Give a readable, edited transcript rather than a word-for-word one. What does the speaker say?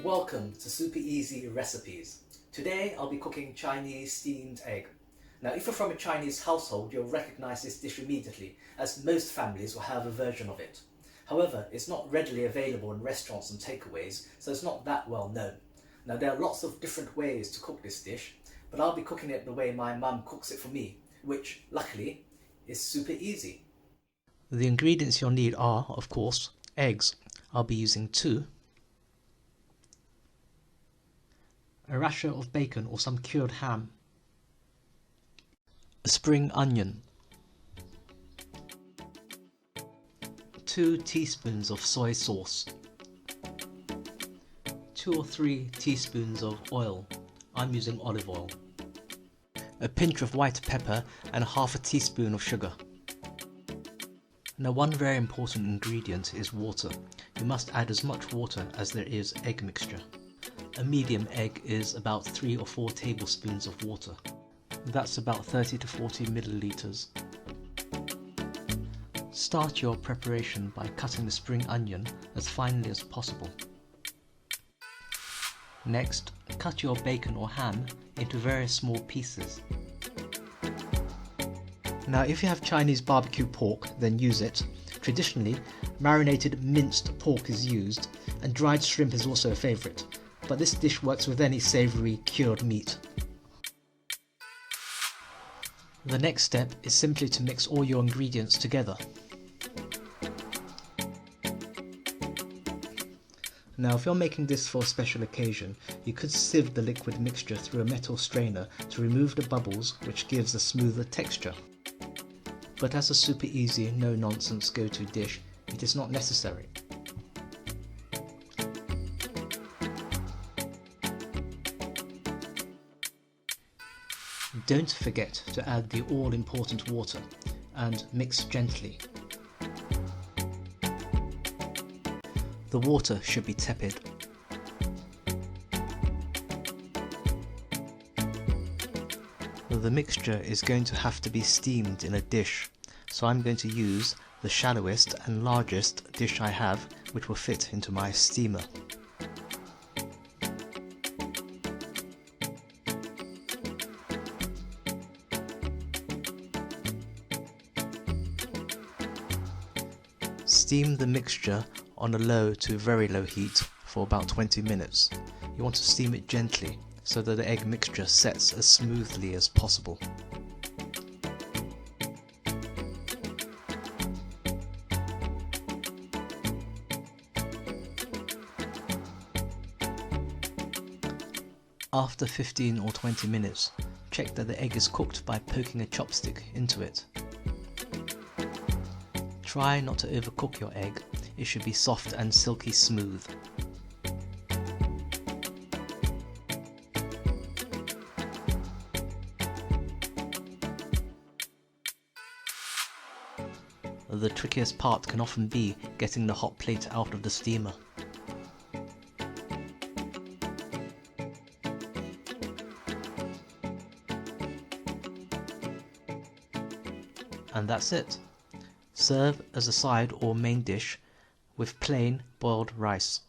Welcome to Super Easy Recipes. Today I'll be cooking Chinese steamed egg. Now if you're from a Chinese household, you'll recognise this dish immediately, as most families will have a version of it. However, it's not readily available in restaurants and takeaways, so it's not that well known. Now there are lots of different ways to cook this dish, but I'll be cooking it the way my mum cooks it for me, which, luckily, is super easy. The ingredients you'll need are, of course, eggs. I'll be using 2, a rasher of bacon or some cured ham, a spring onion, 2 teaspoons of soy sauce, 2 or 3 teaspoons of oil. I'm using olive oil, a pinch of white pepper and half a teaspoon of sugar. Now one very important ingredient is water. You must add as much water as there is egg mixture. A medium egg is about 3 or 4 tablespoons of water. That's about 30 to 40 milliliters. Start your preparation by cutting the spring onion as finely as possible. Next, cut your bacon or ham into very small pieces. Now if you have Chinese barbecue pork, then use it. Traditionally, marinated minced pork is used, and dried shrimp is also a favourite, but this dish works with any savoury cured meat. The next step is simply to mix all your ingredients together. Now if you're making this for a special occasion, you could sieve the liquid mixture through a metal strainer to remove the bubbles, which gives a smoother texture. But as a super easy, no-nonsense go-to dish, it is not necessary. Don't forget to add the all-important water and mix gently. The water should be tepid. The mixture is going to have to be steamed in a dish, so I'm going to use the shallowest and largest dish I have, which will fit into my steamer. Steam the mixture on a low to very low heat for about 20 minutes. You want to steam it gently so that the egg mixture sets as smoothly as possible. After 15 or 20 minutes, check that the egg is cooked by poking a chopstick into it. Try not to overcook your egg, it should be soft and silky smooth. The trickiest part can often be getting the hot plate out of the steamer. And that's it. Serve as a side or main dish with plain boiled rice.